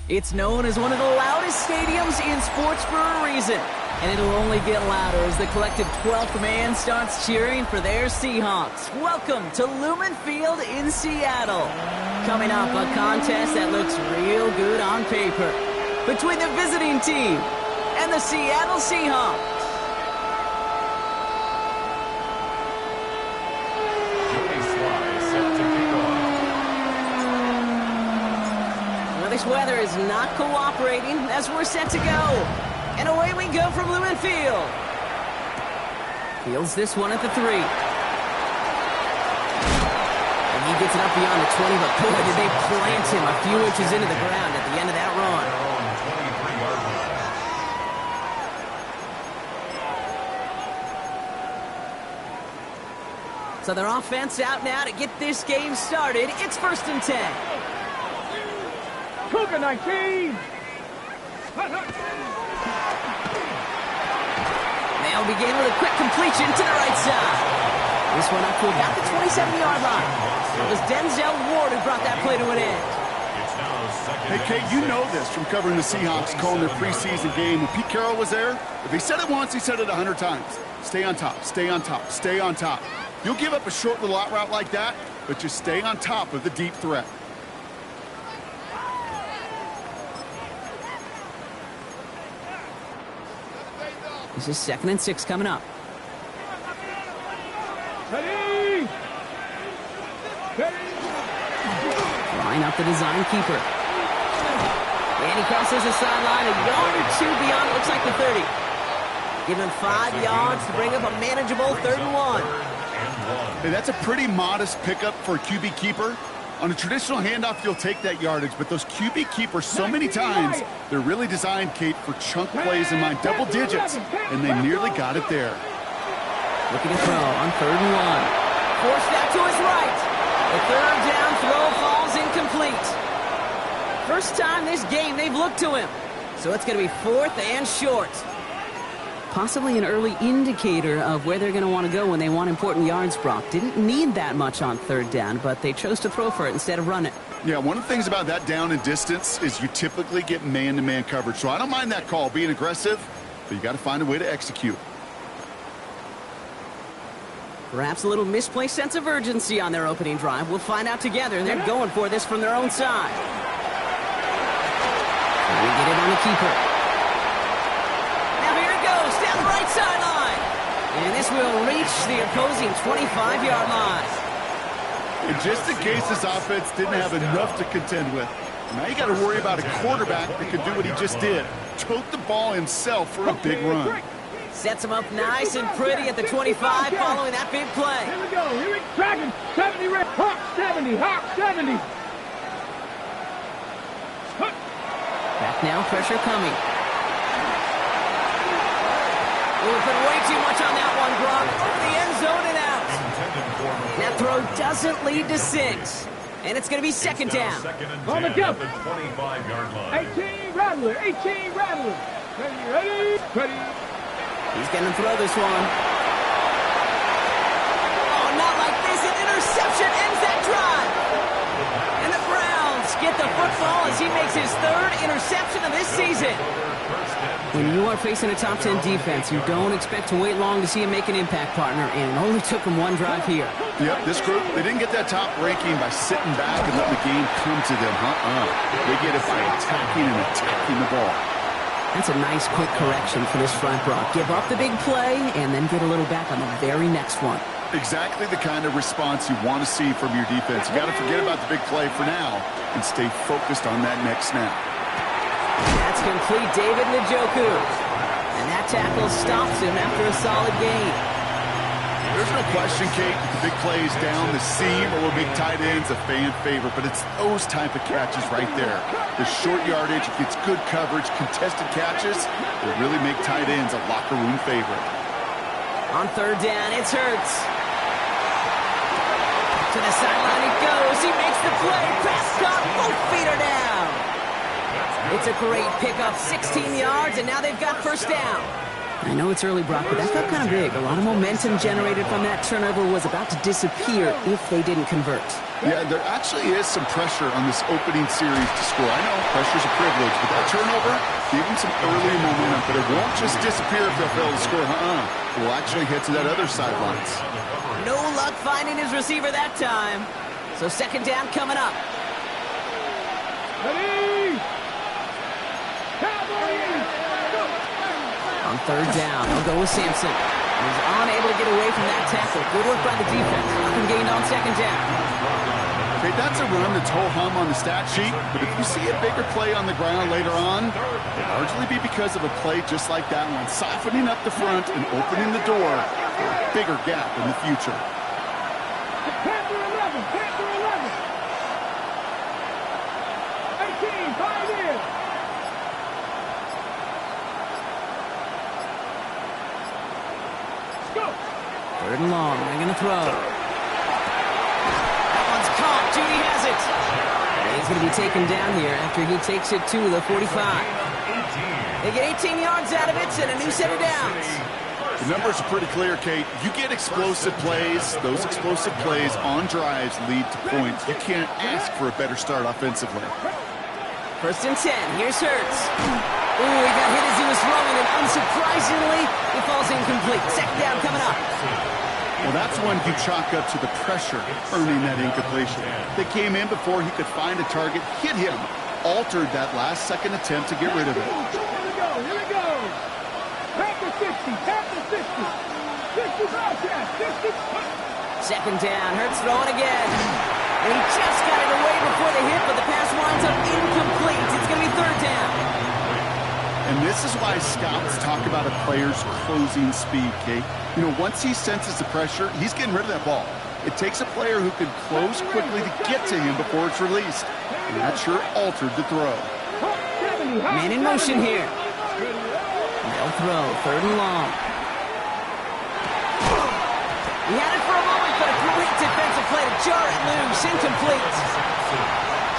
It's known as one of the loudest stadiums in sports for a reason, and it'll only get louder as the collective 12th man starts cheering for their Seahawks. Welcome to Lumen Field in Seattle. Coming up, a contest that looks real good on paper between the visiting team and the Seattle Seahawks. This weather is not cooperating as we're set to go. And away we go from Lumen Field. Fields this one at the 3. And he gets it up beyond the 20, but boy, did they plant him a few inches into the ground at the end of that run. So their offense out now to get this game started. It's 1st and 10. Cougar 19! They'll begin with a quick completion to the right side. This one up to about the 27-yard line. It was Denzel Ward who brought that play to an end. Hey, Kate, you know this from covering the Seahawks, calling their preseason game. When Pete Carroll was there, if he said it once, he said it 100 times. Stay on top, stay on top, stay on top. You'll give up a short little out route like that, but just stay on top of the deep threat. This is 2nd and 6 coming up. Ready! Line up the design keeper. And he crosses the sideline a yard or 2 beyond, it looks like the 30. Give him 5 yards to bring up a manageable 3rd and 1. Hey, that's a pretty modest pickup for a QB keeper. On a traditional handoff, you'll take that yardage, but those QB keepers, so many times, they're really designed, Kate, for chunk plays in mind, double digits, and they nearly got it there. Looking to throw on 3rd and 1. Forced out to his right. The 3rd down throw falls incomplete. First time this game they've looked to him. So it's going to be 4th and short. Possibly an early indicator of where they're going to want to go when they want important yards, Brock. Didn't need that much on 3rd down, but they chose to throw for it instead of run it. Yeah, one of the things about that down and distance is you typically get man-to-man coverage. So I don't mind that call, being aggressive, but you got to find a way to execute. Perhaps a little misplaced sense of urgency on their opening drive. We'll find out together. They're going for this from their own side. We get it on the keeper. Down the right sideline. And this will reach the opposing 25-yard line. And just in case this offense didn't have enough to contend with, now you got to worry about a quarterback that could do what he just did. Tote the ball himself for a big run. Sets him up nice and pretty at the 25 following that big play. Here we go. Here we go. Dragon. 70 red. Hawk 70. Hawk 70. Back now. Pressure coming. We'll put way too much on that one, Brock. Over the end zone and out. That throw doesn't lead to 6. And it's going to be 2nd down. On the jump. 25-yard line. 18 Rattler. 18 Rattler. Ready. Ready. He's going to throw this one. Oh, not like this. An interception ends that drive. And the Browns get the football as he makes his 3rd interception of this season. When you are facing a top 10 defense, you don't expect to wait long to see him make an impact, partner, and it only took him 1 drive here. Yep, this group, they didn't get that top ranking by sitting back and letting the game come to them. They get it by attacking the ball. That's a nice quick correction for this front, Brock. Give up the big play and then get a little back on the very next one. Exactly the kind of response you want to see from your defense. You got to forget about the big play for now and stay focused on that next snap. That's complete, David Njoku. And that tackle stops him after a solid gain. There's no question, Kate, that the big plays down the seam or big tight ends a fan favorite, but it's those type of catches right there. The short yardage, it gets good coverage, contested catches that really make tight ends a locker room favorite. On 3rd down, it's Hurts. the sideline he goes. He makes the play. Pass caught. Both feet are down. It's a great pickup. 16 yards, and now they've got first down. I know it's early, Brock, but that felt kind of big. A lot of momentum generated from that turnover was about to disappear if they didn't convert. Yeah, there actually is some pressure on this opening series to score. I know pressure's a privilege, but that turnover gave them some early momentum. But it won't just disappear if they'll fail to score. It will actually head to that other sidelines. No luck finding his receiver that time. So second down coming up. Ready? Cowboys! On third down, they'll go with Sampson. He's unable to get away from that tackle. Good work by the defense. Nothing gained on second down. Okay, that's a run that's ho-hum on the stat sheet, but if you see a bigger play on the ground later on, it'll largely be because of a play just like that one, softening up the front and opening the door for a bigger gap in the future. Panther 11, Panther 11. 18, 5 in. Go. Third and long. They're going to throw. That one's caught. Judy has it. And he's going to be taken down here after he takes it to the 45. They get 18 yards out of it and a new set of downs. The numbers are pretty clear, Kate. You get explosive plays. Those explosive plays on drives lead to points. You can't ask for a better start offensively. First and 10. Here's Hurts. Ooh, he got hit as he was throwing, and unsurprisingly, he falls incomplete. Second down coming up. Well, that's one you chalk up to the pressure earning that incompletion. They came in before he could find a target, hit him, altered that last-second attempt to get rid of it. Here we go. Panther 60, Panther 60. 60 broadcast, 60. Second down. Hurts throwing again. And he just got it away before the hit, but the pass winds up incomplete. It's going to be third down. And this is why scouts talk about a player's closing speed, Kate. You know, once he senses the pressure, he's getting rid of that ball. It takes a player who can close quickly to get to him before it's released. And that sure altered the throw. Man in motion here. They'll throw. Third and long. He had it for a moment, but a great defensive play to jar it loose. Incomplete.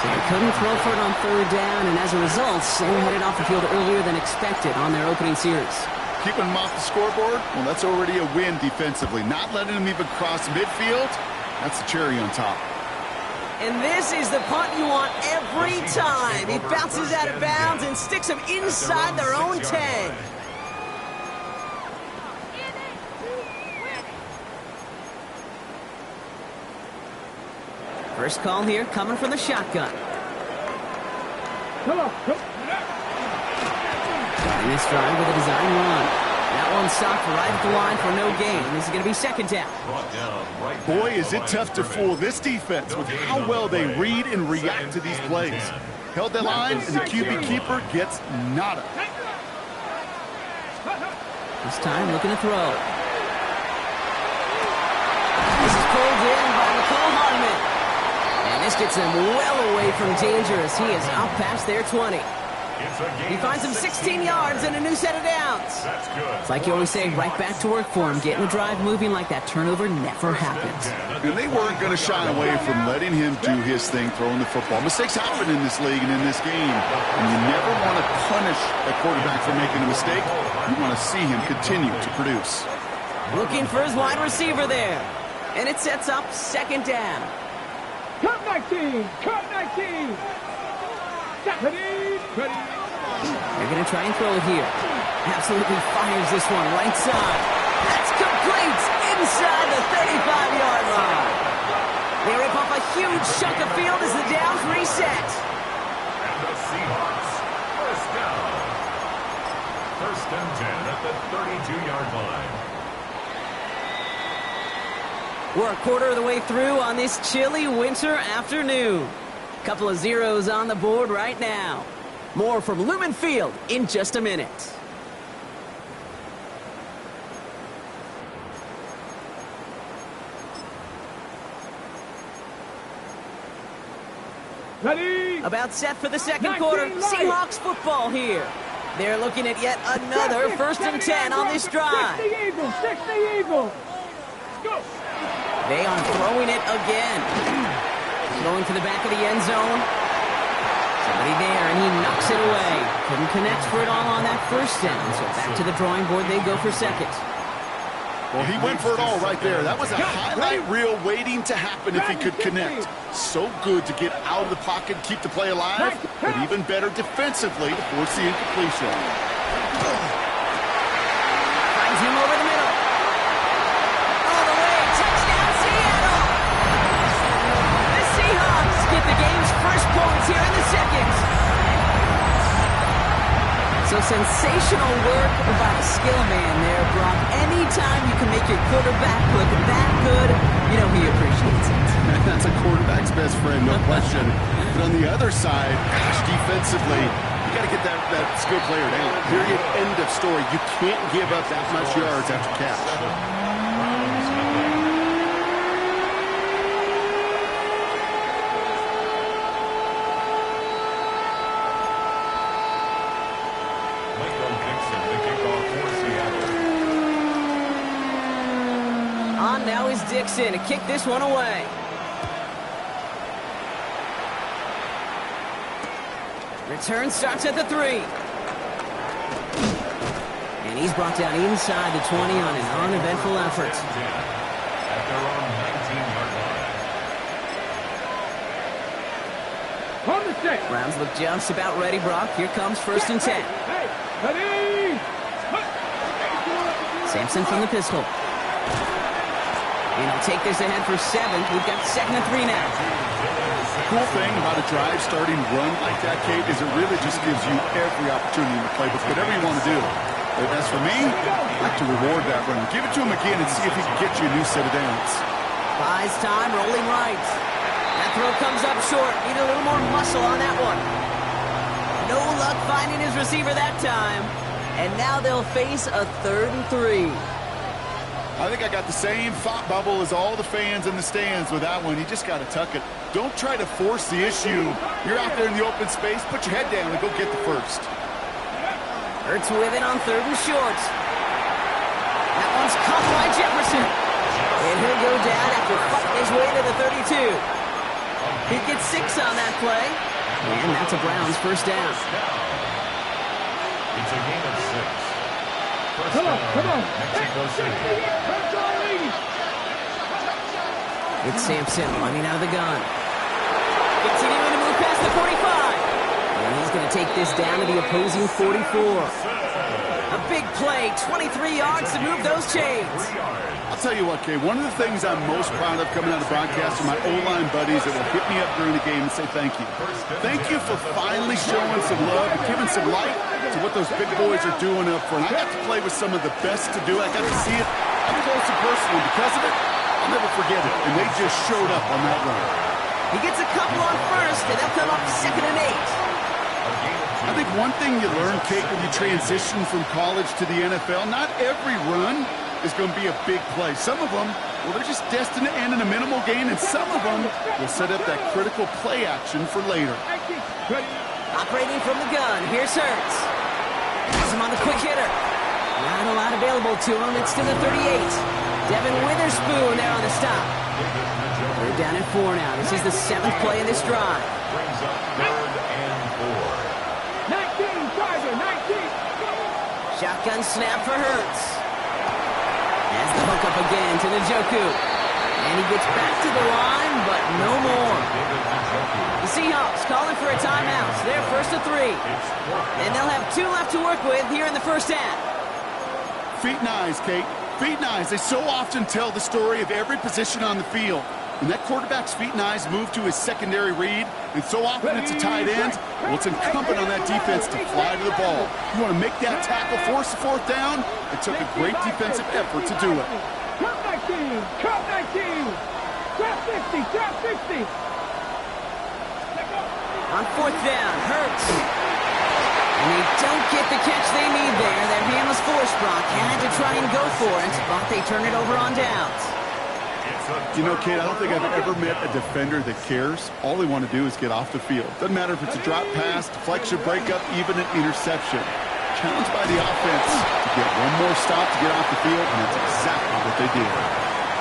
So they couldn't throw for it on third down, and as a result, they were headed off the field earlier than expected on their opening series. Keeping him off the scoreboard? Well, that's already a win defensively. Not letting him even cross midfield, that's the cherry on top. And this is the punt you want every time. He bounces out of bounds and sticks them inside their own 10. First call here coming from the shotgun. Come on. In this drive with a design run. That one stopped right at the line for no gain. This is going to be second down. Boy, is it tough to fool this defense with how well they read and react to these plays. Held that line, and the QB keeper gets nada. This time looking to throw. This is pulled in by Nicole Hardman. And this gets him well away from danger as he is out past their 20. He finds him 16 yards and a new set of downs. It's like you always say, right back to work for him. Getting the drive moving like that turnover never happens. And they weren't going to shy away from letting him do his thing, throwing the football. Mistakes happen in this league and in this game. And you never want to punish a quarterback for making a mistake. You want to see him continue to produce. Looking for his wide receiver there. And it sets up second down. Cut 19! Cut 19! Ready? Ready? They're going to try and throw it here. Absolutely fires this one right side. That's complete inside the 35-yard line. They rip off a huge chunk of field as the downs reset. And the Seahawks, first down. First and 10 at the 32-yard line. We're a quarter of the way through on this chilly winter afternoon. Couple of zeros on the board right now. More from Lumen Field in just a minute. Ready? About set for the second quarter. Seahawks football here. They're looking at yet another first and 10 on this drive. 60 Eagles, 60 Eagles. Go. They are throwing it again. Throwing to the back of the end zone. Somebody there, and he knocks it away. Couldn't connect for it all on that first down, so back to the drawing board they go for second. Well, he went for it all right there. That was a highlight reel waiting to happen if he could connect. So good to get out of the pocket, keep the play alive, but even better defensively to force the incompletion. Finds him over the middle. All the way, touchdown Seattle! The Seahawks get the game's first points here in the second. So sensational work by a skill man there, Brock. Anytime you can make your quarterback look that good, you know he appreciates it. That's a quarterback's best friend, no question. But on the other side, gosh, defensively, you got to get that skilled player down. Period, end of story. You can't give up that much yards after catch. Now is Dixon to kick this one away. Return starts at the 3. And he's brought down inside the 20 on an uneventful effort. At their own 19-yard line. On the set. Browns look just about ready, Brock. Here comes 1st and 10. Hey, ready. Sampson from the pistol. And he'll take this ahead for 7. We've got 2nd and 3 now. The cool thing about a drive starting run like that, Kate, is it really just gives you every opportunity in the playbook, whatever you want to do. But as for me, I like to reward that run. Give it to him again and see if he can get you a new set of downs. Buys time, rolling right. That throw comes up short. Need a little more muscle on that one. No luck finding his receiver that time. And now they'll face a 3rd and 3. I think I got the same thought bubble as all the fans in the stands with that one. You just got to tuck it. Don't try to force the issue. You're out there in the open space. Put your head down and go get the first. Hurts with it on 3rd and short. That one's caught by Jefferson. And he'll go down after fighting his way to the 32. He gets 6 on that play. And that's a Browns first down. It's a game of 6. Come on. Mexico City. It's Sampson running out of the gun. Continuing to move past the 45. And he's going to take this down to the opposing 44. A big play, 23 yards to move those chains. I'll tell you what, Kay, one of the things I'm most proud of coming out of broadcast are my O-line buddies that will hit me up during the game and say thank you. Thank you for finally showing some love and giving some light to what those big boys are doing up front. I got to play with some of the best to do it. I got to see it up close and personal. Because of it, I'll never forget it. And they just showed up on that run. He gets a couple on first, and they'll come up 2nd and 8. I think one thing you learn, Kate, when you transition from college to the NFL, not every run is going to be a big play. Some of them, well, they're just destined to end in a minimal gain, and some of them will set up that critical play action for later. Operating from the gun, here's Hurts. Has him on the quick hitter. Not a lot available to him. It's to the 38. Devin Witherspoon there on the stop. They're down at 4 now. This is the 7th play in this drive. Brings up 3rd and 4. 19, Tiger, 19. Shotgun snap for Hurts. Has the hook up again to Njoku. And he gets back to the line, but no more. The Seahawks calling for a timeout. They're 1st and 3. And they'll have 2 left to work with here in the first half. Feet and eyes, Kate. Feet and eyes. They so often tell the story of every position on the field. When that quarterback's feet and eyes move to his secondary read, and so often it's a tight end, well, it's incumbent on that defense to fly to the ball. You want to make that tackle, force the 4th down? It took a great defensive effort to do it. Drop 19, drop 19. Drop 50, drop 50. On 4th down, Hurts. And they don't get the catch they need there. Their hand was forced, Brock. Had to try and go for it, but they turn it over on downs. You know, Kate, I don't think I've ever met a defender that cares. All they want to do is get off the field. Doesn't matter if it's a drop pass, deflection, breakup, even an interception. Challenged by the offense to get one more stop to get off the field, and that's exactly what they did.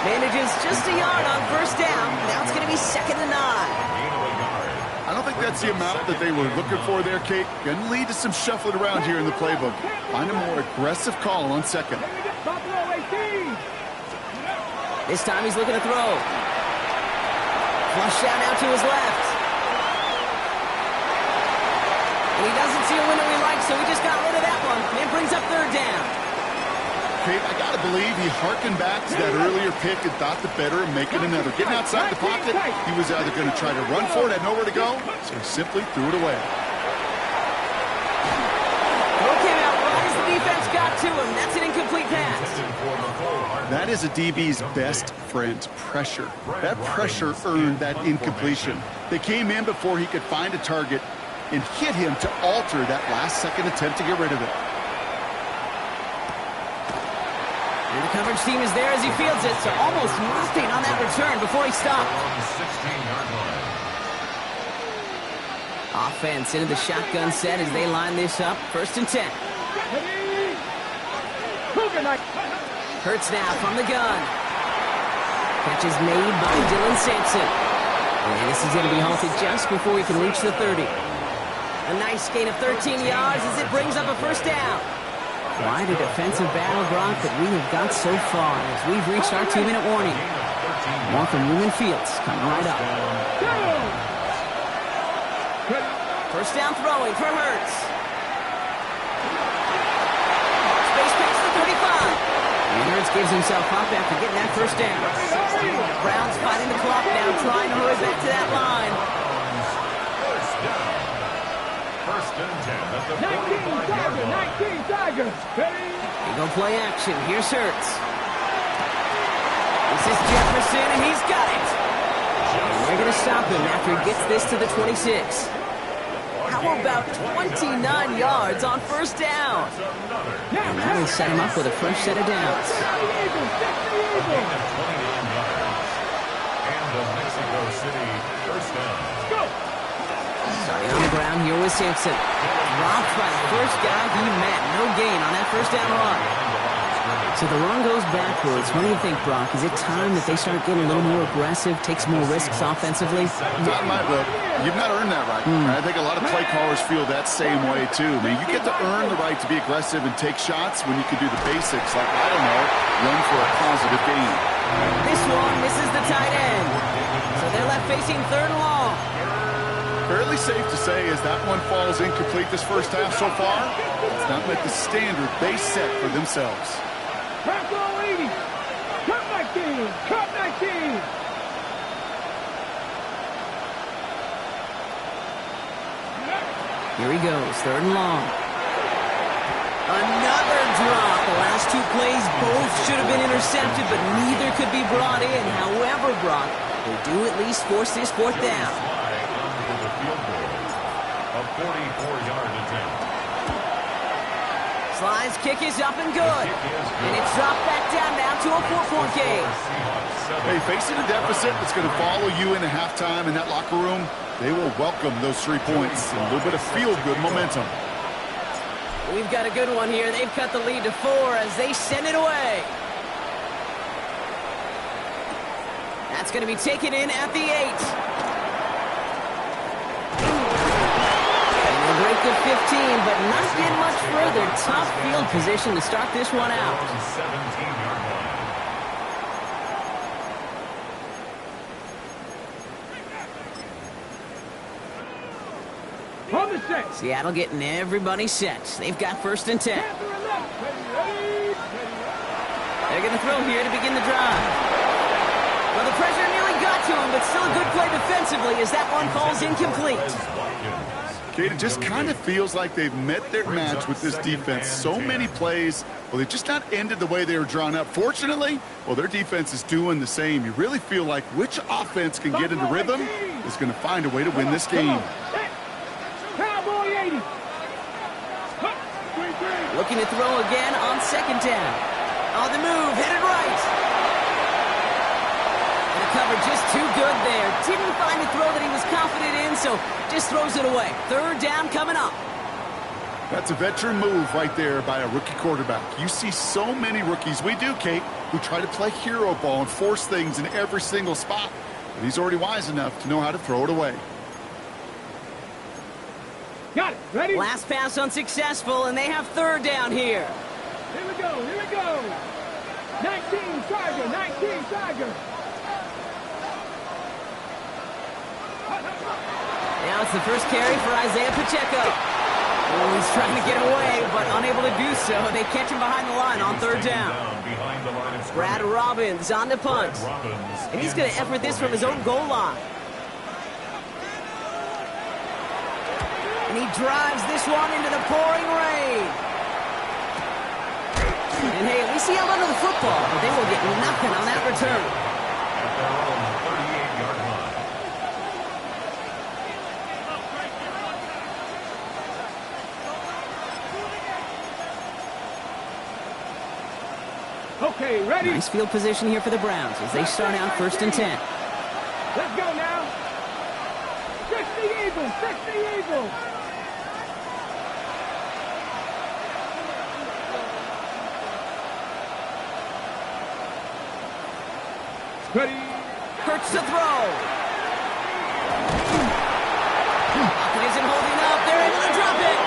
Manages just a yard on first down. Now it's going to be 2nd and 9. I don't think that's the amount that they were looking for there, Kate. Going to lead to some shuffling around here in the playbook. Find a more aggressive call on 2nd. This time he's looking to throw. Flush out now to his left. And he doesn't see a window he likes, so he just got rid of that one. And brings up 3rd down. Kate, I got to believe he harkened back to that earlier pick and thought the better of making another. Getting outside the pocket, he was either going to try to run for it, had nowhere to go, so he simply threw it away. Throw came out right as the defense got to him. That's an incomplete pass. That is a DB's best friend, pressure. That pressure earned that incompletion. They came in before he could find a target and hit him to alter that last-second attempt to get rid of it. And the coverage team is there as he fields it, so almost nothing on that return before he stopped. Offense into the shotgun set as they line this up. 1st and 10. Hurts now from the gun. Catch is made by Dylan Sampson. And this is going to be halted just before he can reach the 30. A nice gain of 13 yards as it brings up a 1st down. Quite a defensive battle, Brock, that we have got so far as we've reached our 2-minute warning. One from Newman Fields coming right up. 1st down throwing for Hurts. Space pass to 35. And Hurts gives himself up after getting that 1st down. Browns fighting the clock now, trying to hurry back to that line. 1st and 10 at the 19 Tigers. They go play action. Here's Hurts. This is Jefferson, and he's got it. And they're going to stop him after he gets this to the 26. How about 29 yards on 1st down? And that'll set him up with a fresh set of downs. And the Mexico City 1st down. Starting on the ground here with Sampson. Dropped by the first guy he met. No gain on that 1st down run. So the run goes backwards. What do you think, Brock? Is it time that they start getting a little more aggressive, take some more risks offensively? Not in my book. You've not earned that right. I think a lot of play callers feel that same way, too. I mean, you get to earn the right to be aggressive and take shots when you can do the basics, like, I don't know, run for a positive gain. This one misses the tight end. So they're left facing 3rd and long. Fairly safe to say as that one falls incomplete this 1st half so far, it's not met the standard they set for themselves. Back row 80. Cut 19. Cut 19. Here he goes, 3rd and long. Another drop. The last 2 plays both should have been intercepted, but neither could be brought in. However, Brock, they do at least force this 4th down. A 44-yard attempt. Slide's kick is up and good. And it's dropped back down now to a 4-point game. Hey, facing a deficit that's going to follow you into halftime in that locker room, they will welcome those 3 points and a little bit of feel-good momentum. We've got a good one here. They've cut the lead to 4 as they send it away. That's going to be taken in at the 8. And they'll break the 15, but not get much further. Tough field position to start this one out. 17-yard line. On the set. Seattle getting everybody set. They've got 1st and 10. They're going to throw here to begin the drive. Well, the pressure nearly got to him, but still a good play defensively as that one falls incomplete. Kate, it just kind of feels like they've met their match with this defense. So many plays, well, they've just not ended the way they were drawn up. Fortunately, well, their defense is doing the same. You really feel like which offense can get into rhythm is going to find a way to win this game. Cowboy 80. Looking to throw again on 2nd down. On the move, headed right. And the cover just too good there. Didn't find a throw that he was confident in, so just throws it away. 3rd down coming up. That's a veteran move right there by a rookie quarterback. You see so many rookies, we do, Kate, who try to play hero ball and force things in every single spot. But he's already wise enough to know how to throw it away. Got it. Ready? Last pass unsuccessful, and they have third down here. Here we go. Here we go. 19 Tiger. 19 Tiger. Now it's the first carry for Isaiah Pacheco. Oh, he's trying to get away, but unable to do so. They catch him behind the line on third down. Brad Robbins on the punt. And he's going to effort this from his own goal line. And he drives this one into the pouring rain. And hey, at least he held onto the football, but they will get nothing on that return. At their own 38-yard line. Okay, ready? Nice field position here for the Browns as they start out 1st and 10. Let's go now. 60 Eagles. 60 Eagles. Ready? Hurts to throw. It isn't holding up. They're able to drop it.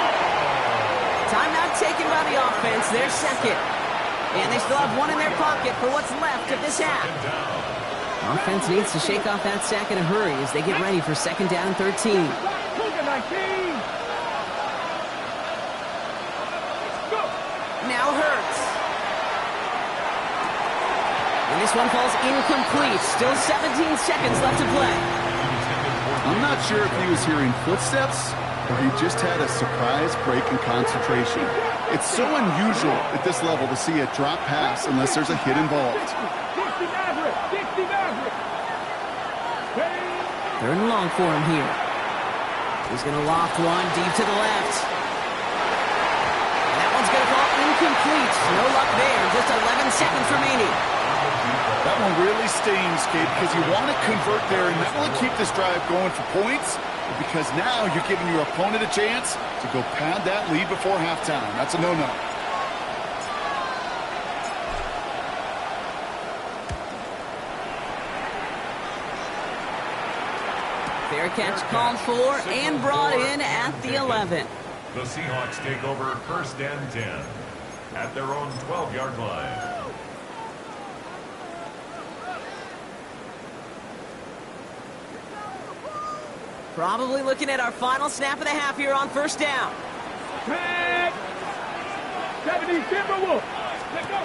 Timeout taken by the offense. Their second. And they still have one in their pocket for what's left of this half. Offense needs to shake off that sack in a hurry as they get ready for 2nd down and 13. Now Hurts. And this one falls incomplete. Still 17 seconds left to play. I'm not sure if he was hearing footsteps or he just had a surprise break in concentration. It's so unusual at this level to see a drop pass unless there's a hit involved. 60 Maverick. 60 Maverick. 3rd and long for him here. He's going to loft one deep to the left. And that one's going to fall incomplete. No luck there. Just 11 seconds remaining. That one really stings, Kate, because you want to convert there and not only keep this drive going for points, but because now you're giving your opponent a chance to go pad that lead before halftime. That's a no-no. Fair catch called for and brought in at the 11. The Seahawks take over 1st and 10 at their own 12-yard line. Probably looking at our final snap of the half here on 1st down. 70 Timberwolves. Let's go.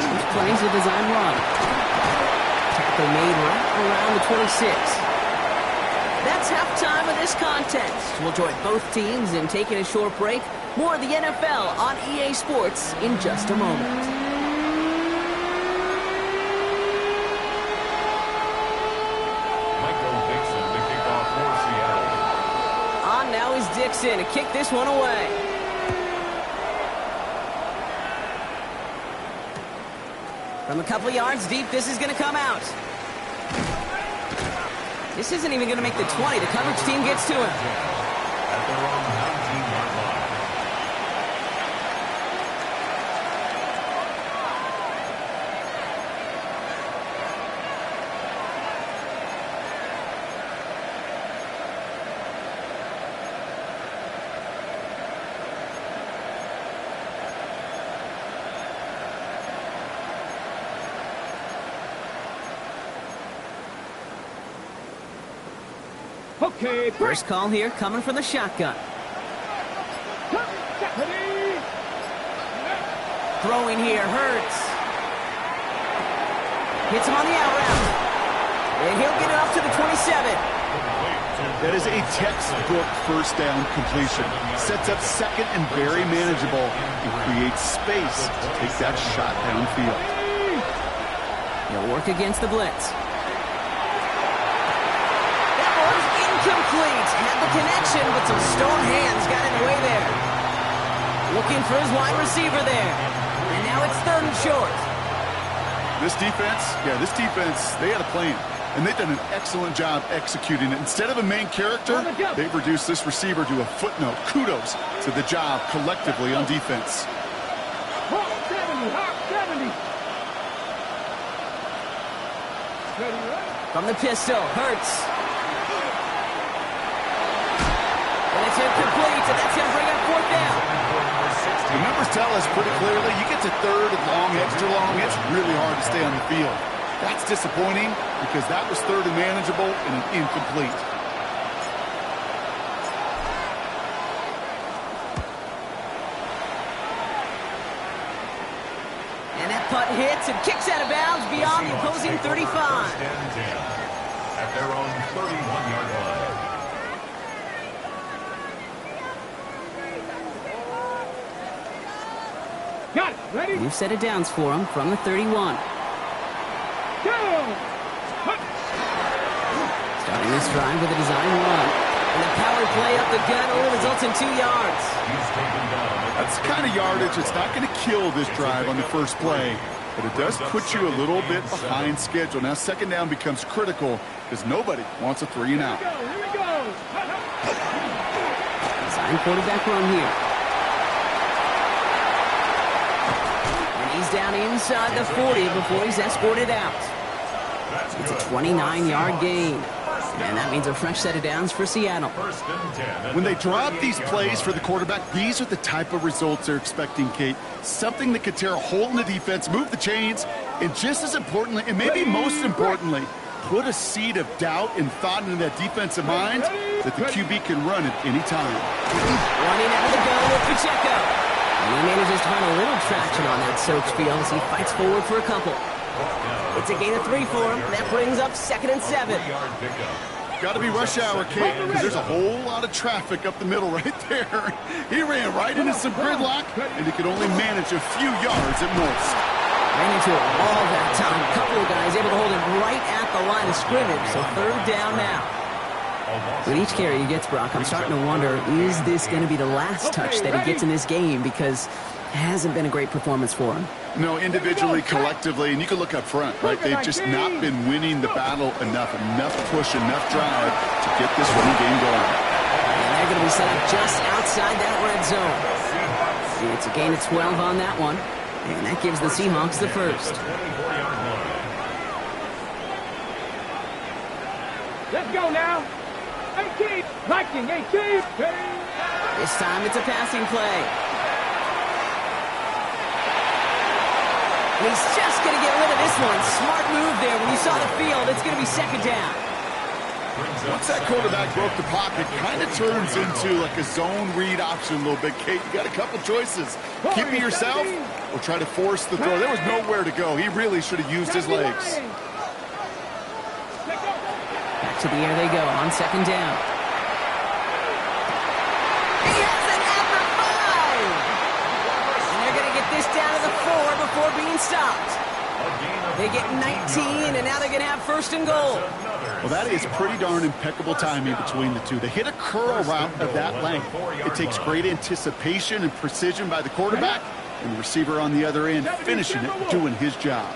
He's playing a design run. Tackle made right around the 26. That's halftime of this contest. We'll join both teams in taking a short break. More of the NFL on EA Sports in just a moment. Now is Dixon to kick this one away. From a couple of yards deep, this is going to come out. This isn't even going to make the 20. The coverage team gets to him. At their own 19-yard line. Okay, First call here coming from the shotgun. Throwing here, Hurts. Hits him on the out route. And he'll get it up to the 27. That is a textbook 1st down completion. Sets up 2nd and very manageable and creates space to take that shot downfield. He'll work against the blitz. Incomplete. Had the connection, but some stone hands got in the way there. Looking for his wide receiver there. And now it's 3rd and short. This defense, they had a plan. and they've done an excellent job executing it. Instead of a main character, they've reduced this receiver to a footnote. Kudos to the job collectively on defense. Hawk 70, Hawk 70. Ready, right? From the pistol, Hurts. And it's incomplete, and that's going to bring up fourth down. The numbers tell us pretty clearly, you get to third and long, extra long, it's really hard to stay on the field. That's disappointing because that was third and manageable and an incomplete. And that punt hits and kicks out of bounds beyond the opposing 35. At their own 31-yard line. Got it. Ready? New set of downs for him from the 31. Go! Starting this drive with a design run. And the power play up the gut only results in 2 yards. That's the kind of yardage that's not going to kill this drive on the first play, but it does put you a little bit behind schedule. Now second down becomes critical because nobody wants a 3 and out. Here we go. Design quarterback run here. And he's down inside the 40 before he's escorted out. It's a 29-yard gain. And that means a fresh set of downs for Seattle. When they drop these plays for the quarterback, these are the type of results they're expecting, Kate. Something that could tear a hole in the defense, move the chains, and just as importantly, and maybe most importantly, put a seed of doubt and thought into that defensive mind that the QB can run at any time. Running out of the gun with Pacheco. And he manages to find a little traction on that soaked field as he fights forward for a couple. It's a gain of 3 for him. That brings up 2nd and 7. Got to be rush hour, Kate, because there's a whole lot of traffic up the middle right there. He ran right into some gridlock, and he could only manage a few yards at most. Ran into a wall that time. A couple of guys able to hold him right at the line of scrimmage, so 3rd down now. With each carry he gets, Brock, I'm starting to wonder, is this going to be the last touch that he gets in this game? Because it hasn't been a great performance for him. No, individually, collectively, and you can look up front, right? They've just not been winning the battle enough push, enough drive to get this running game going. And they're going to be set up just outside that red zone. It's a gain of 12 on that one, and that gives the Seahawks the first. Let's go now. 18. Viking, 18. This time it's a passing play. And he's just going to get rid of this one. Smart move there. When you saw the field, it's going to be 2nd down. Once that quarterback broke the pocket, kind of turns into like a zone read option a little bit. Kate, you got a couple choices. Keep it yourself or try to force the throw. There was nowhere to go. He really should have used his legs. Back to the air they go on 2nd down. He has it at the 5. And they're going to get this down to the 4 before being stopped. They get 19, and now they're going to have 1st and goal. Well, that is pretty darn impeccable timing between the two. They hit a curl route of that length. It takes great anticipation and precision by the quarterback, and the receiver on the other end finishing it, doing his job.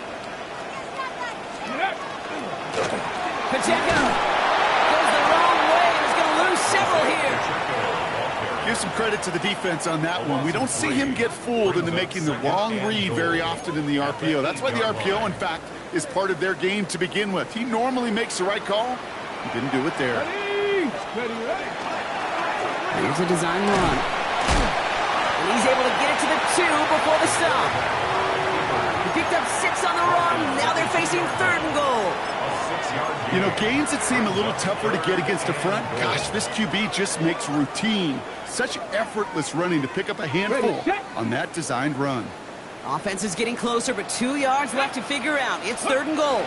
Pacheco goes the wrong way and is going to lose several here. Give some credit to the defense on that one. We don't see him get fooled into making the wrong read very often in the RPO. That's why the RPO, in fact, is part of their game to begin with. He normally makes the right call. He didn't do it there. Here's a design run. And he's able to get it to the 2 before the stop. He picked up 6 on the run. Now they're facing 3rd and goal. You know, gains that seem a little tougher to get against the front, gosh, this QB just makes routine. Such effortless running to pick up a handful on that designed run. Offense is getting closer, but 2 yards left to figure out. It's 3rd and goal.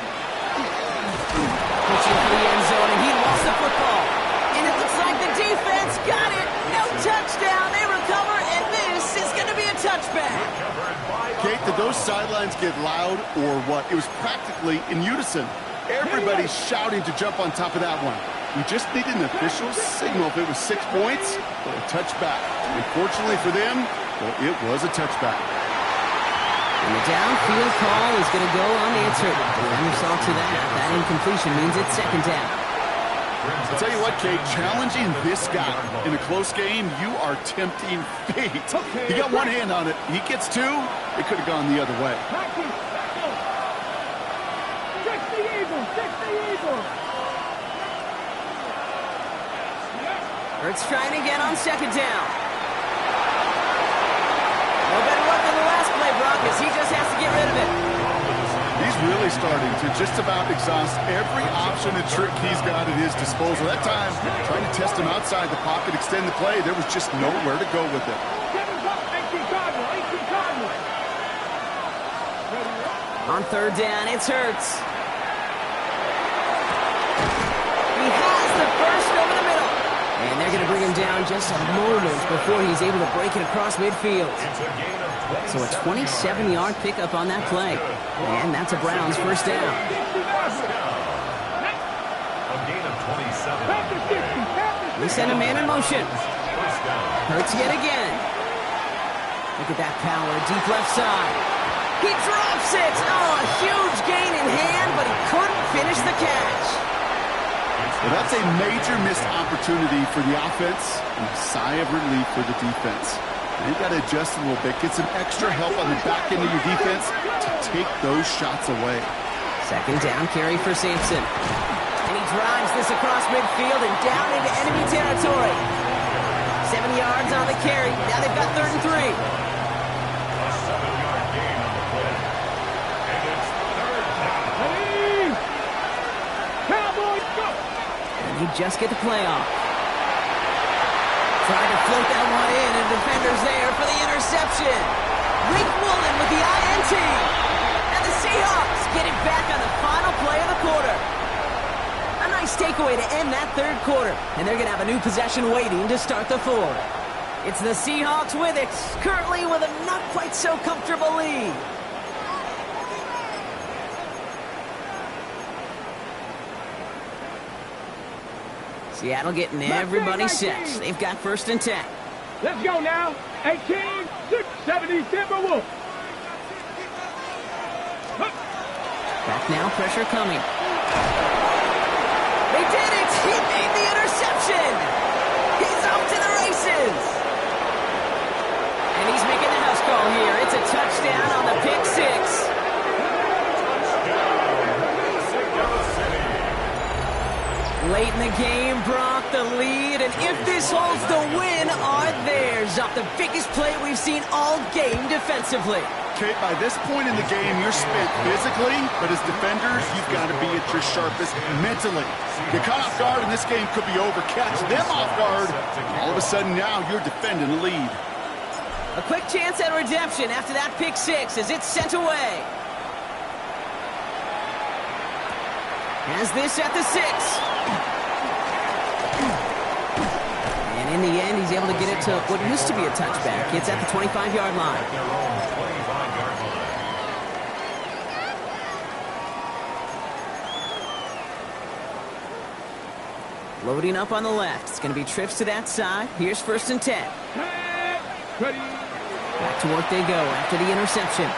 Pushing for the end zone, and he lost the football. And it looks like the defense got it. No touchdown. They recover, and this is going to be a touchback. Kate, did those sidelines get loud or what? It was practically in unison. Everybody's shouting to jump on top of that one. We just needed an official signal if it was 6 points or a touchback. Unfortunately for them, well, it was a touchback. And the downfield call is going to go unanswered. And you saw to that. That incompletion means it's second down. I'll tell you what, Kate, challenging this guy in a close game, you are tempting fate. He got one hand on it. He gets two. It could have gone the other way. Fix the Eagles! Fix the Eagles! Hurts trying again on second down. No better luck than the last play, Brock, as he just has to get rid of it. He's really starting to just about exhaust every option and trick he's got at his disposal. That time, trying to test him outside the pocket, extend the play, there was just nowhere to go with it. 18 Cardinals. On third down, it's Hurts. He has the first over the middle. And they're going to bring him down just a moment before he's able to break it across midfield. So a 27-yard pickup on that play. And that's a Browns first down. A gain of 27. We send a man in motion. Hurts yet again. Look at that power, deep left side. He drops it! Oh, a huge gain in hand, but he couldn't finish the catch. Well, that's a major missed opportunity for the offense and a sigh of relief for the defense. You've got to adjust a little bit, get some extra help on the back end of your defense to take those shots away. Second down carry for Sampson. And he drives this across midfield and down into enemy territory. 7 yards on the carry. Now they've got 3rd and 3. A 7-yard gain on the play. And it's 3rd down. Cowboys, go! And you just get the play off. Trying to float that one in, and defender's there for the interception. Rick Woolen with the INT. And the Seahawks get it back on the final play of the quarter. A nice takeaway to end that 3rd quarter. And they're going to have a new possession waiting to start the 4th. It's the Seahawks with it, currently with a not quite so comfortable lead. Seattle getting everybody set. They've got 1st and 10. Let's go now. 18, 670 Timberwolves. Back now, pressure coming. They did it! He made the interception! He's off to the races! And he's making the house call here. It's a touchdown on the pick 6. Late in the game, Brock the lead, and if this holds, the win are theirs off the biggest play we've seen all game defensively. Kate, by this point in the game, you're spent physically, but as defenders, you've got to be at your sharpest mentally. Get caught off guard, and this game could be over. Catch them off guard. All of a sudden, now you're defending the lead. A quick chance at redemption after that pick 6 as it's sent away. Has this at the 6. And in the end, he's able to get it to what used to be a touchback. It's at the 25-yard line. Their own 25-yard line. Loading up on the left. It's going to be trips to that side. Here's 1st and 10. Ready. Back to work they go after the interception.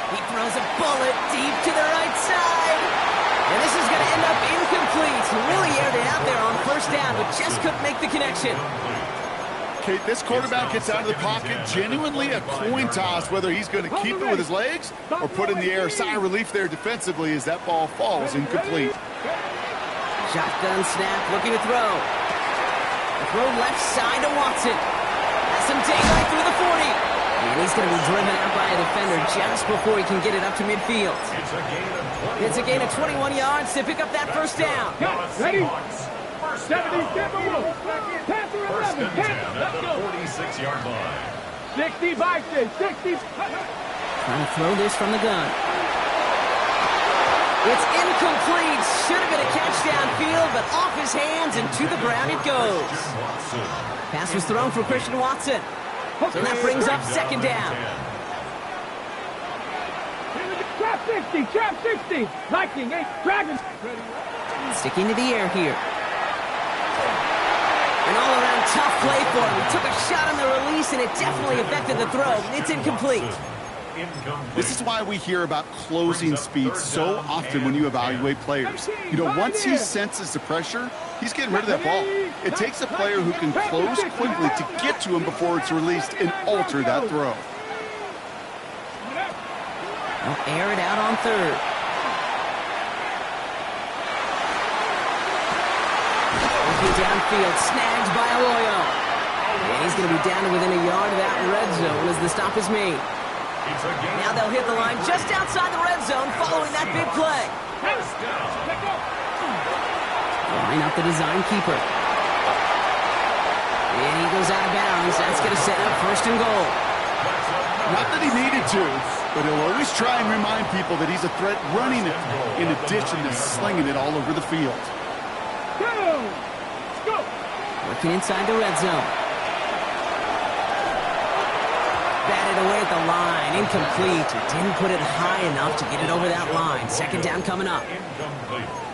He throws a bullet deep to the right side. And this is going to end up incomplete. He really aired it out there on 1st down, but just couldn't make the connection. Kate, this quarterback gets out of the pocket, genuinely a coin toss, whether he's going to keep it with his legs or put it in the air. Sigh of relief there defensively as that ball falls incomplete. Shotgun snap, looking to throw. The throw left side to Watson. Has some daylight through the 40. And he's going to be driven out by a defender just before he can get it up to midfield. It's a gain of 21 yards to pick up that 1st down. Ready? 70 Timberwolves. First and 10 at the 46-yard line. 60 Bison. 60. Trying to throw this from the gun. It's incomplete. Should have been a catch downfield, but off his hands and to the ground it goes. Pass was thrown for Christian Watson. So that brings up 2nd down. Trap 60. Trap 60. Lightning 8. Dragons. Sticking to the air here. An all-around tough play for him. He took a shot on the release, and it definitely affected the throw. It's incomplete. This is why we hear about closing speed so often when you evaluate players. You know, once he senses the pressure, he's getting rid of that ball. It takes a player who can close quickly to get to him before it's released and alter that throw. They'll air it out on third. Downfield, snagged by Arroyo. And he's going to be down to within a yard of that red zone as the stop is made. Now they'll hit the line just outside the red zone following that big play. Line up the design keeper. And he goes out of bounds. That's going to set up first and goal. Not that he needed to, but he'll always try and remind people that he's a threat running it in addition to slinging it all over the field. Working inside the red zone. Batted away at the line. Incomplete. Didn't put it high enough to get it over that line. Second down coming up.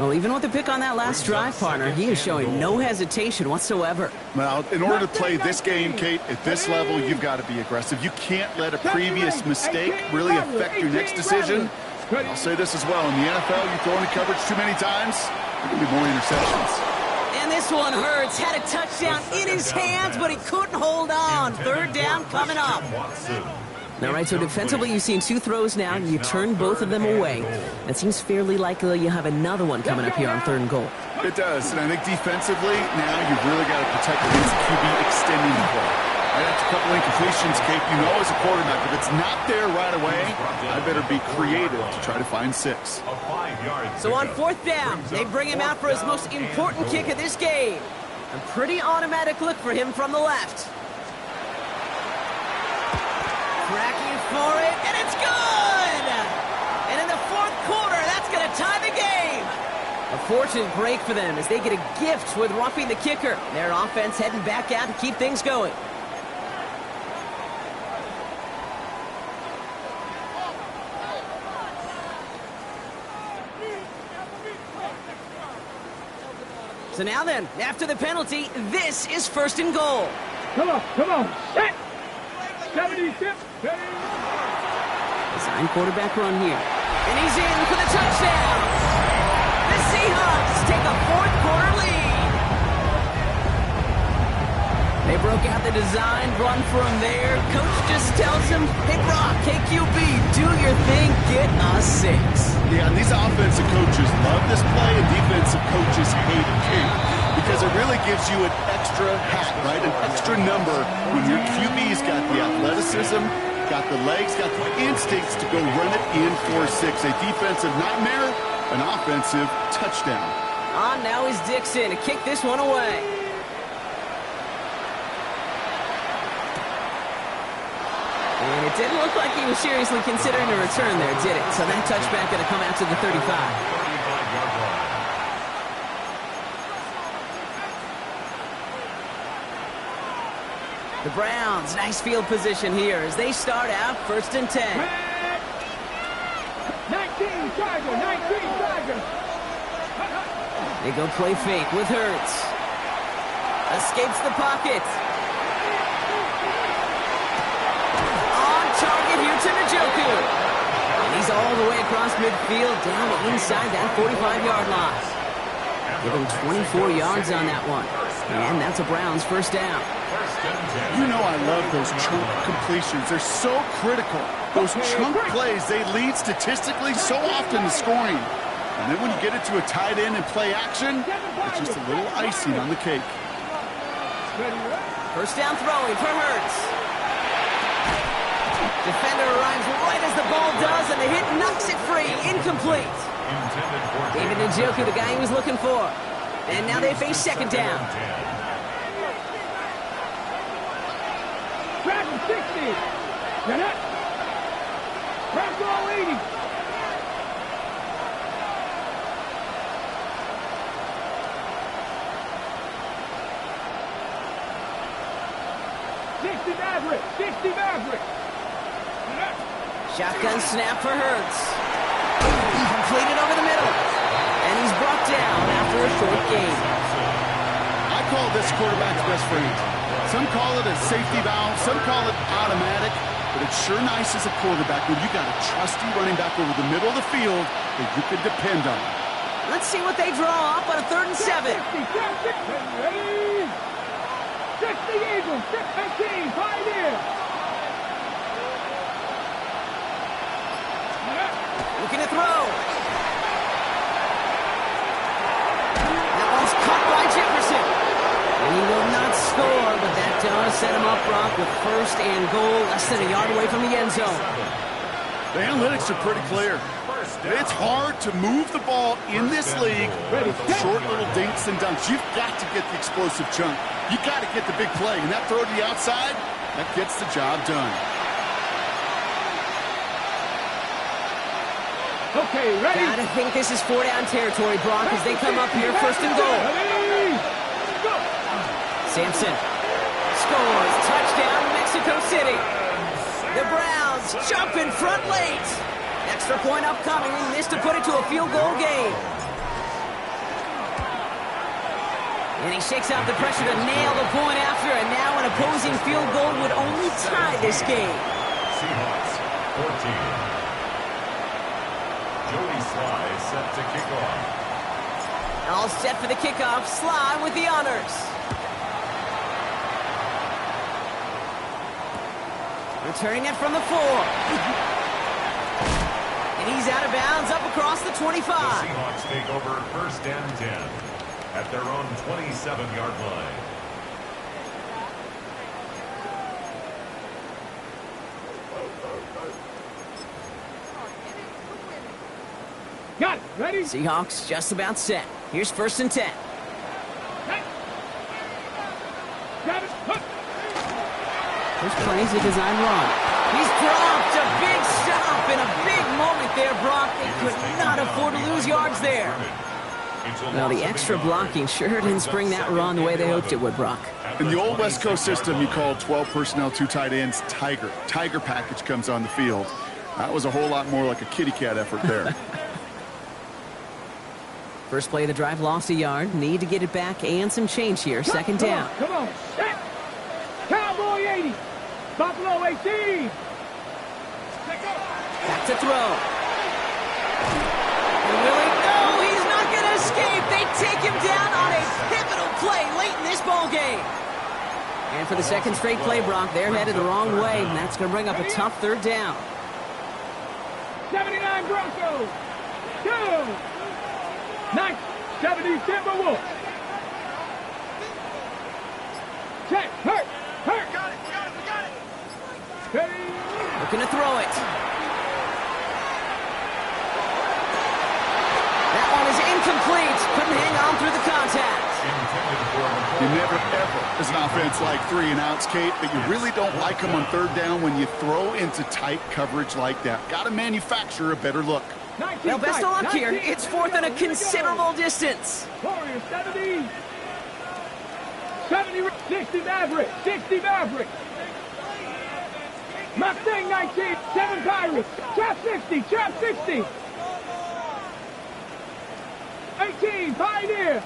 Well, even with the pick on that last drive, partner, he is showing no hesitation whatsoever. Well, in order to play this game, Kate, at this level, you've got to be aggressive. You can't let a previous mistake really affect your next decision. I'll say this as well. In the NFL, you throw into coverage too many times, there will be more interceptions. And this one hurts. Had a touchdown in his hands, but he couldn't hold on. Third down coming up. All right, so defensively, you've seen two throws now, and you turn both of them away. It seems fairly likely you have another one coming up here on third and goal. It does, and I think defensively, now you've really got to protect against the QB extending the play. Right after a couple incompletions, Kate, you know as a quarterback, if it's not there right away, I better be creative to try to find 6. So on fourth down, they bring him out for his most important kick of this game. A pretty automatic look for him from the left. Cracking for it, and it's good! And in the fourth quarter, that's going to tie the game. A fortunate break for them as they get a gift with roughing the kicker. Their offense heading back out to keep things going. So now then, after the penalty, this is first and goal. Come on, set! 70, Design quarterback run here. And he's in for the touchdown. The Seahawks take a fourth quarter lead. They broke out the design run from there. Coach just tells him, hey, Brock, KQB, do your thing, get us 6. Yeah, and these offensive coaches love this play, and defensive coaches hate it too, because it really gives you an extra hat, right? An extra number when your QB's got the athleticism, got the legs, got the instincts to go run it in for 6. A defensive nightmare, an offensive touchdown. On now is Dixon to kick this one away. And it didn't look like he was seriously considering a return there, did it? So that touchback going to come out to the 35. The Browns, nice field position here as they start out first and 10. 19 Tigers. They go play fake with Hurts. Escapes the pocket. On target here to Njoku. And he's all the way across midfield down inside that 45-yard line. Give him 24 yards on that one. And that's a Browns first down. You know I love those chunk completions. They're so critical. Those chunk plays, they lead statistically so often to scoring. And then when you get it to a tight end and play action, it's just a little icing on the cake. First down throwing for Hurts. Defender arrives right as the ball does, and the hit knocks it free. Incomplete. David Njoku, the guy he was looking for. And now they face second down. Tracking 60. Get it. Track all 80. Maverick. Shotgun snap for Hurts. Completed over the middle. And he's brought down after a short game. I call this quarterback's best friend. Some call it a safety valve, some call it automatic, but it's sure nice as a quarterback when you got a trusty running back over the middle of the field that you can depend on. Let's see what they draw up on a 3rd and 7. Ready? 60 Eagles, 15, Pioneer. Looking to throw. That one's caught by Jefferson. And he will not score, but that does set him up, Brock, with 1st and goal, less than a yard away from the end zone. The analytics are pretty clear. It's hard to move the ball in this league with short little dinks and dunks. You've got to get the explosive chunk. You got to get the big play. And that throw to the outside, that gets the job done. Okay, ready? Gotta think this is 4-down territory, Brock, as they come up here 1st and goal. Ready? Go! Sampson scores. Touchdown, Mexico City. The Browns jump in front late. Extra point upcoming, and this to put it to a field goal game. And he shakes out the pressure to nail the point after, and now an opposing field goal would only tie this game. Seahawks 14. Joey Sly set to kick off. All set for the kickoff. Sly with the honors. Returning it from the 4. And he's out of bounds up across the 25. The Seahawks take over 1st and 10 at their own 27-yard line. Got it. Ready? Seahawks just about set. Here's 1st and 10. Grab it. Hook. This play's a design run. He's dropped a big stop in a big moment there, Brock. They could not afford to lose yards there. Well, the extra blocking sure didn't spring that run the way they hoped it would, Brock. In the old West Coast system, you called 12 personnel, 2 tight ends, Tiger. Tiger package comes on the field. That was a whole lot more like a kitty cat effort there. First play of the drive lost a yard. Need to get it back and some change here. 2nd down. Come on. Set. Cowboy 80. Buffalo 18. Back to throw. Really? No, he's not going to escape. They take him down on a pivotal play late in this ball game. And for the 2nd straight play, Brock, they're headed the wrong way, and that's going to bring up a tough 3rd down. 79 Broncos. 2. 70 Timberwolves. Check. Hurt. Got it. Ready. Looking to throw it. That one is incomplete. Couldn't hang on through the contact. You never, ever, as an offense, like 3 and outs, Kate, but you really don't like them on 3rd down when you throw into tight coverage like that. Got to manufacture a better look. Well, best of luck here. It's 4th and a considerable distance. Warriors 70. 60 Maverick. 60 Maverick. Mustang 19. 7 Pirates. Trap 60. 18 Pioneer.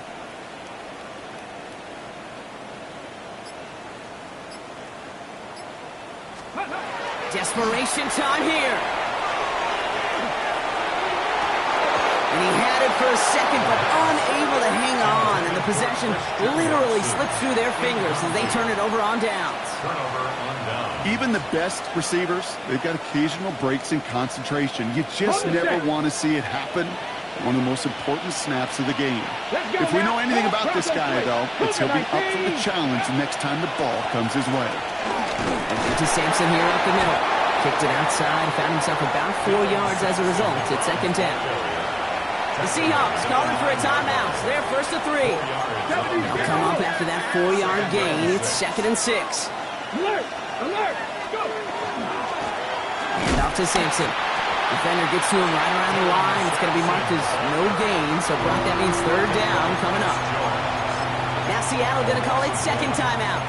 Desperation time here. And he had it for a second, but unable to hang on. And the possession literally slipped through their fingers as they turn it over on downs. Even the best receivers, they've got occasional breaks in concentration. You just never want to see it happen. One of the most important snaps of the game. If we know anything about this guy, though, it's he'll be up for the challenge the next time the ball comes his way. And to Sampson here up the middle. Kicked it outside, found himself about 4 yards as a result. It's 2nd down. The Seahawks calling for a timeout. They're 1st and 3. They'll come up after that 4-yard gain. It's 2nd and 6. Alert! Go! And off to Sampson. Defender gets to him right around the line. It's going to be marked as no gain. So, Brock, that means 3rd down coming up. Now Seattle going to call it 2nd timeout.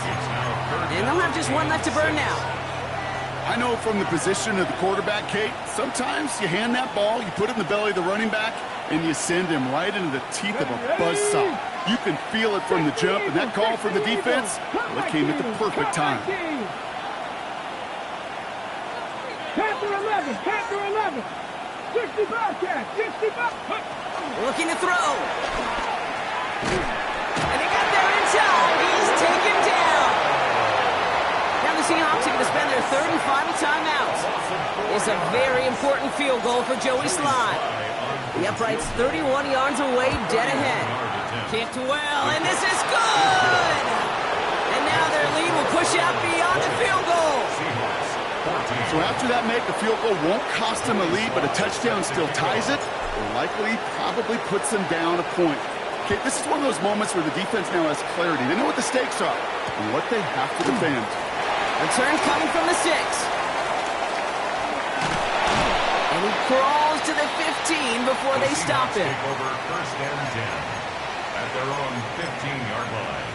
And they'll have just 1 left to burn now. I know from the position of the quarterback, Kate, sometimes you hand that ball, you put it in the belly of the running back, And you send him right into the teeth of a buzzsaw. You can feel it from the jump, and that call from the defense, well, it came at the perfect time. Panther 11, Panther 11. 65 catch, 65. Looking to throw. And he got there in time. He's taken down. Now the Seahawks are going to spend their third and final timeout. It's a very important field goal for Joey Slye. The upright's 31 yards away, dead ahead. Kicked well, and this is good! And now their lead will push out beyond the field goal. So after that make, the field goal won't cost them a lead, but a touchdown still ties it, or likely probably puts them down a point. Okay, this is one of those moments where the defense now has clarity. They know what the stakes are and what they have to defend. Return coming from the 6. And he crawls to the 15 before they stop him. Take over first and 10 at their own 15-yard line.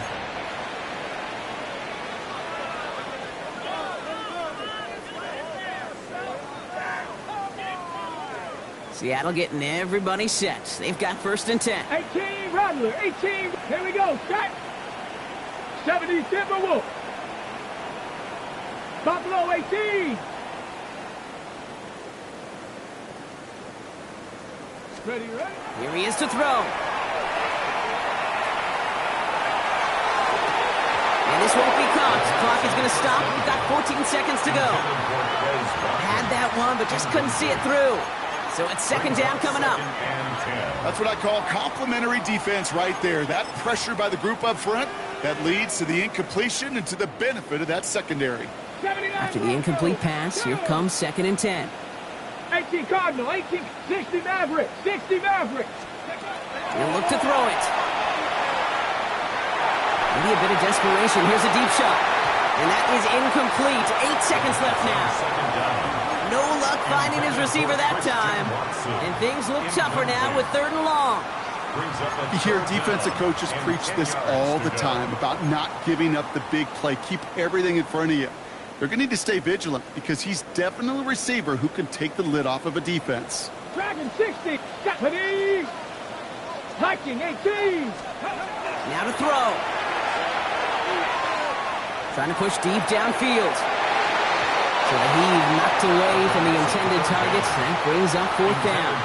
Seattle getting everybody set. They've got first and 10. 18, Rattler, 18. Here we go, set. 70, Timberwolf. Buffalo, 18. Ready, ready? Here he is to throw. And this won't be caught. The clock is going to stop. We've got 14 seconds to go. Had that one, but just couldn't see it through. So it's second down coming up. That's what I call complimentary defense right there. That pressure by the group up front, that leads to the incompletion and to the benefit of that secondary. After the incomplete pass, here comes second and 10. 18 Cardinal, 18, 60 Maverick, 60 Maverick. He'll look to throw it. Maybe a bit of desperation. Here's a deep shot. And that is incomplete. 8 seconds left now. No luck finding his receiver that time. And things look tougher now with third and long. You hear defensive coaches preach this all the time about not giving up the big play. Keep everything in front of you. They're going to need to stay vigilant because he's definitely a receiver who can take the lid off of a defense. Dragon 60, Stephanie. Viking 18. Now to throw. Trying to push deep downfield. So the heave knocked away from the intended target. That brings up fourth down.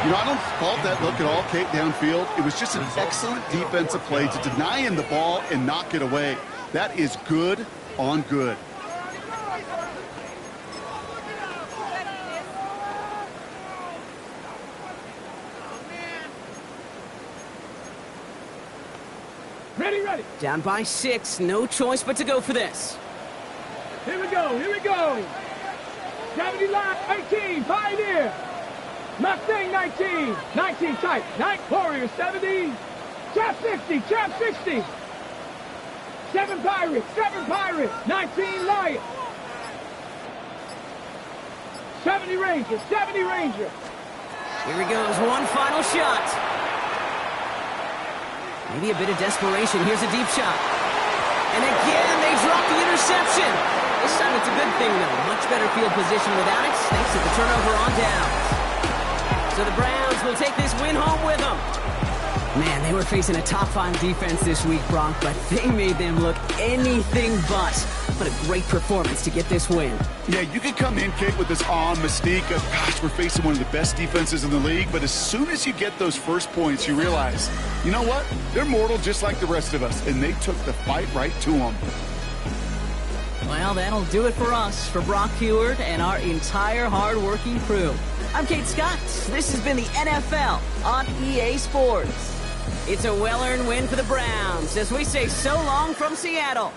You know, I don't fault that look at all, Kate, downfield. It was just an excellent defensive play to deny him the ball and knock it away. That is good on good. Ready, ready. Down by 6. No choice but to go for this. Here we go, here we go. 70 line, 18, Pioneer. Mustang 19, 19 tight, 9 Warrior 70. Chap 60, Chap 60. 7 Pirates, 19 Lion. 70 Ranger, 70 Ranger. Here he goes, one final shot. Maybe a bit of desperation. Here's a deep shot. And again, they drop the interception. This time it's a good thing, though. Much better field position without it, thanks to the turnover on downs. So the Browns will take this win home with them. Man, they were facing a top-5 defense this week, Brock, but they made them look anything but. What a great performance to get this win. Yeah, you can come in, Kate, with this awe and mystique of, gosh, we're facing one of the best defenses in the league, but as soon as you get those first points, you realize, you know what? They're mortal just like the rest of us, and they took the fight right to them. Well, that'll do it for us, for Brock Heward and our entire hard-working crew. I'm Kate Scott. This has been the NFL on EA Sports. It's a well-earned win for the Browns as we say so long from Seattle.